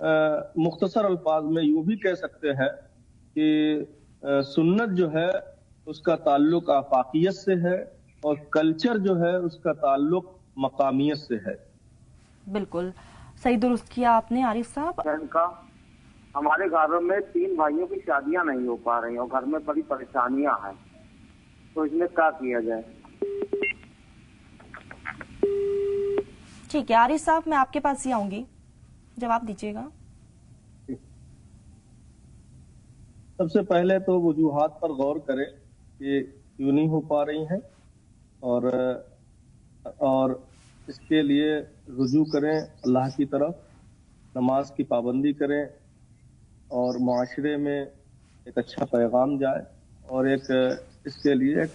مختصر الفاظ میں یوں بھی کہہ سکتے ہیں کہ سنت جو ہے اس کا تعلق آفاقیت سے ہے اور کلچر جو ہے اس کا تعلق مقامیت سے ہے. بالکل صحیح درست کیا آپ نے عارف صاحب. کا ہمارے گھروں میں 3 بھائیوں کی شادیاں نہیں ہو پا رہی اور گھر میں بڑی پریشانیاں ہیں، تو اس میں کیا کیا جائے؟ ٹھیک ہے عارف صاحب، میں آپ کے پاس ہی آؤں گی، جواب دیجیے گا. سب سے پہلے تو وجوہات پر غور کریں کہ کیوں نہیں ہو پا رہی ہیں، اور اس کے لیے رجوع کریں اللہ کی طرف، نماز کی پابندی کریں اور معاشرے میں ایک اچھا پیغام جائے. اور ایک اس کے لیے ایک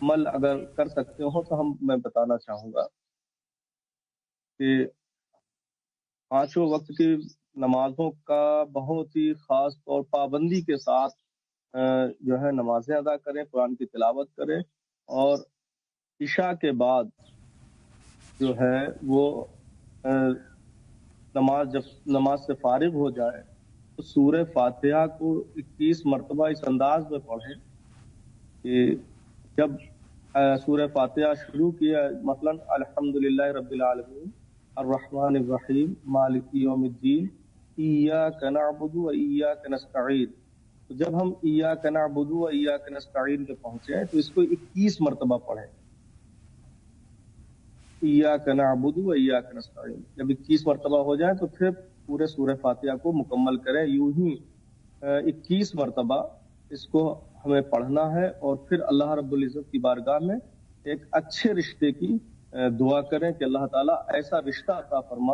عمل اگر کر سکتے ہو تو میں بتانا چاہوں گا کہ 5 وقت کی نمازوں کا بہت ہی خاص طور پابندی کے ساتھ جو ہے نمازیں ادا کریں، قرآن کی تلاوت کریں، اور عشاء کے بعد جو ہے وہ جب نماز سے فارغ ہو جائے تو سورہ فاتحہ کو 21 مرتبہ اس انداز میں پڑھیں کہ جب سورہ فاتحہ شروع کیا، مثلا الحمدللہ رب العالمین الرحمن الرحیم مالک یوم الدین ایاک نعبد و ایاک نستعین، تو جب ہم ایاک نعبد و ایاک نستعین پہ پہنچے تو اس کو 21 مرتبہ پڑھیں. ایاک نعبد و ایاک نستعین جب 21 مرتبہ ہو جائے تو پھر پورے سورہ فاتحہ کو مکمل کریں. یوں ہی 21 مرتبہ اس کو ہمیں پڑھنا ہے، اور پھر اللہ رب العزت کی بارگاہ میں ایک اچھے رشتے کی دعا کریں کہ اللہ تعالیٰ ایسا رشتہ عطا فرما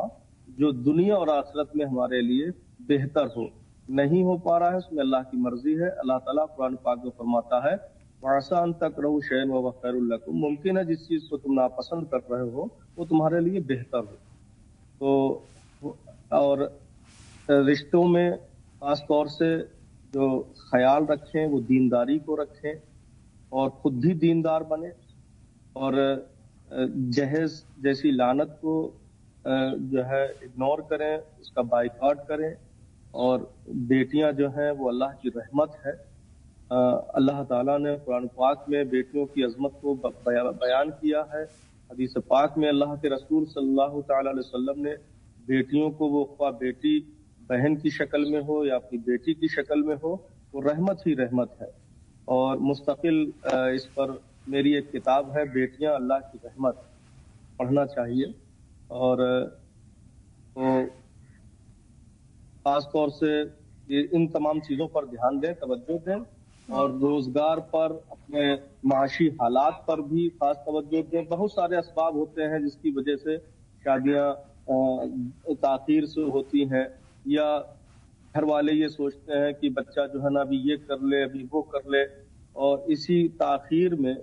جو دنیا اور آخرت میں ہمارے لیے بہتر ہو. نہیں ہو پا رہا ہے، اس میں اللہ کی مرضی ہے. اللہ تعالیٰ قرآن پاک میں فرماتا ہے وَعَسَىٰ أَن تَكْرَهُوا شَيْئًا وَهُوَ خَيْرٌ لَكُمْ، ممکن ہے جس چیز کو تم ناپسند کر رہے ہو وہ تمہارے لیے بہتر ہو. تو اور رشتوں میں خاص طور سے جو خیال رکھیں وہ دینداری کو رکھیں اور خود بھی دیندار بنیں، اور جہیز جیسی لعنت کو جو ہے اگنور کریں، اس کا بائیکاٹ کریں. اور بیٹیاں جو ہیں وہ اللہ کی رحمت ہے. اللہ تعالیٰ نے قرآن پاک میں بیٹیوں کی عظمت کو بیان کیا ہے. حدیث پاک میں اللہ کے رسول صلی اللہ تعالی علیہ وسلم نے بیٹیوں کو، وہ خواہ بیٹی بہن کی شکل میں ہو یا اپنی بیٹی کی شکل میں ہو، وہ رحمت ہی رحمت ہے. اور مستقل اس پر میری ایک کتاب ہے بیٹیاں اللہ کی رحمت، پڑھنا چاہیے. اور تو خاص طور سے ان تمام چیزوں پر دھیان دیں، توجہ دیں، اور روزگار پر، اپنے معاشی حالات پر بھی خاص توجہ دیں. بہت سارے اسباب ہوتے ہیں جس کی وجہ سے شادیاں تاخیر سے ہوتی ہیں، یا گھر والے یہ سوچتے ہیں کہ بچہ جو ہے نا ابھی یہ کر لے، ابھی وہ کر لے، اور اسی تاخیر میں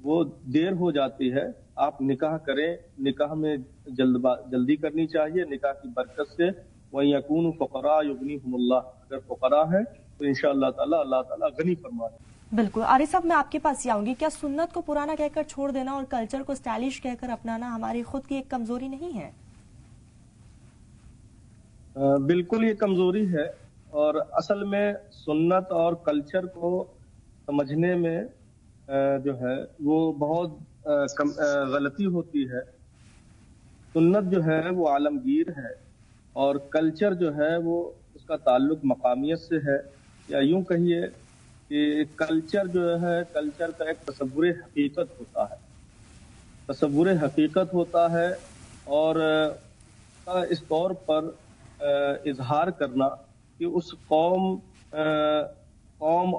وہ دیر ہو جاتی ہے. آپ نکاح کریں، نکاح میں جلدی کرنی چاہیے. نکاح کی برکت سے وَيَكُونُ فُقَرَاءَ يُغْنِيهُمُ اللَّهُ، اگر فقراء ہے تو انشاءاللہ تعالیٰ اللہ تعالیٰ غنی فرما دے. بالکل عارف صاحب، میں آپ کے پاس ہی آؤں گی. کیا سنت کو پرانا کہہ کر چھوڑ دینا اور کلچر کو اسٹائلش کہہ کر اپنانا ہماری خود کی ایک کمزوری نہیں ہے؟ بالکل یہ کمزوری ہے، اور اصل میں سنت اور کلچر کو سمجھنے میں جو ہے وہ بہت غلطی ہوتی ہے. سنت جو ہے وہ عالمگیر ہے، اور کلچر جو ہے وہ اس کا تعلق مقامیت سے ہے. یا یوں کہیے کہ کلچر جو ہے، کلچر کا ایک تصور حقیقت ہوتا ہے، تصور حقیقت ہوتا ہے، اور اس طور پر اظہار کرنا کہ اس قوم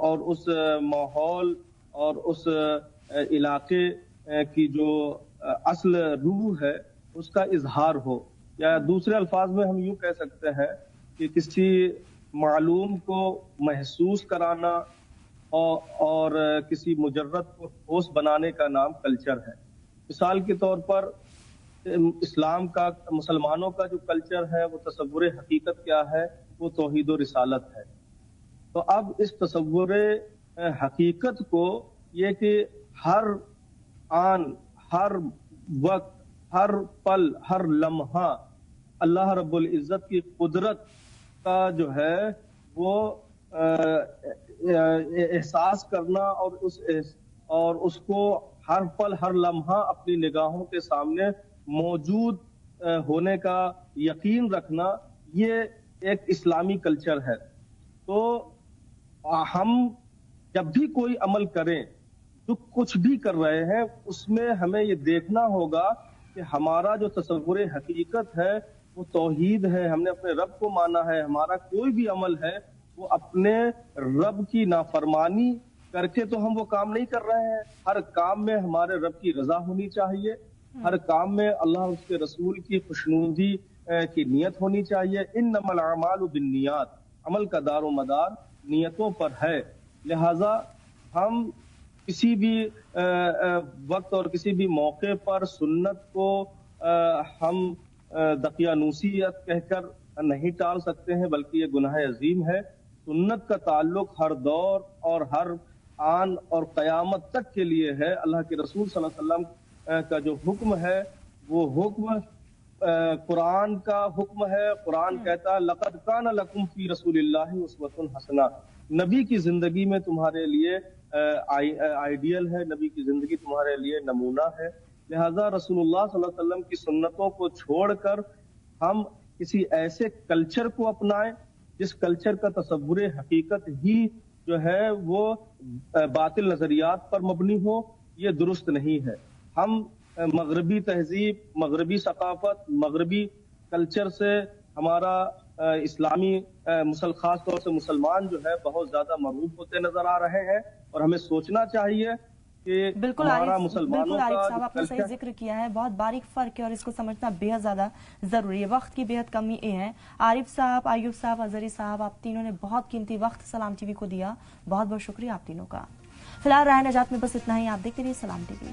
اور اس ماحول اور اس علاقے کی جو اصل روح ہے اس کا اظہار ہو. یا دوسرے الفاظ میں ہم یوں کہہ سکتے ہیں کہ کسی معلوم کو محسوس کرانا اور کسی مجرد کو ٹھوس بنانے کا نام کلچر ہے. مثال کے طور پر اسلام کا، مسلمانوں کا جو کلچر ہے وہ تصور حقیقت کیا ہے؟ وہ توحید و رسالت ہے. تو اب اس تصور حقیقت کو یہ کہ ہر آن، ہر وقت، ہر پل، ہر لمحہ اللہ رب العزت کی قدرت کا جو ہے وہ احساس کرنا اور اس کو ہر پل ہر لمحہ اپنی نگاہوں کے سامنے موجود ہونے کا یقین رکھنا، یہ ایک اسلامی کلچر ہے۔ تو ہم جب بھی کوئی عمل کریں، جو کچھ بھی کر رہے ہیں، اس میں ہمیں یہ دیکھنا ہوگا کہ ہمارا جو تصور حقیقت ہے وہ توحید ہے، ہم نے اپنے رب کو مانا ہے۔ ہمارا کوئی بھی عمل ہے وہ اپنے رب کی نافرمانی کر کے تو ہم وہ کام نہیں کر رہے ہیں۔ ہر کام میں ہمارے رب کی رضا ہونی چاہیے، ہر کام میں اللہ اور اس کے رسول کی خوشنودی کی نیت ہونی چاہیے۔ انما الاعمال بالنیات، عمل کا دار و مدار نیتوں پر ہے۔ لہذا ہم کسی بھی وقت اور کسی بھی موقع پر سنت کو ہم دقیانوسیت کہہ کر نہیں ٹال سکتے ہیں، بلکہ یہ گناہ عظیم ہے۔ سنت کا تعلق ہر دور اور ہر آن اور قیامت تک کے لیے ہے۔ اللہ کے رسول صلی اللہ علیہ وسلم کا جو حکم ہے وہ حکم قرآن کا حکم ہے۔ قرآن کہتا ہے لقد کان لکم فی رسول اللہ اسوۃ حسنہ، نبی کی زندگی میں تمہارے لیے آئیڈیل ہے، نبی کی زندگی تمہارے لیے نمونہ ہے۔ لہذا رسول اللہ صلی اللہ علیہ وسلم کی سنتوں کو چھوڑ کر ہم کسی ایسے کلچر کو اپنائیں جس کلچر کا تصور حقیقت ہی جو ہے وہ باطل نظریات پر مبنی ہو، یہ درست نہیں ہے۔ ہم مغربی تہذیب، مغربی ثقافت، مغربی کلچر سے ہمارا اسلامی خاص طور سے مسلمان جو ہے بہت زیادہ مرعوب ہوتے نظر آ رہے ہیں، اور ہمیں سوچنا چاہیے کہ ہمارا مسلمانوں کا صاحب آپ نے صحیح ذکر کیا ہے، بہت باریک فرق ہے اور اس کو سمجھنا بے حد زیادہ ضروری ہے۔ وقت کی بے حد کمی ہے۔ عارف صاحب، ایوب صاحب، اظہری صاحب، آپ تینوں نے بہت قیمتی وقت سلام ٹی وی کو دیا، بہت بہت شکریہ آپ تینوں کا۔ فی الحال راہ نجات میں بس اتنا ہی، آپ دیکھتے رہیے سلام ٹی وی۔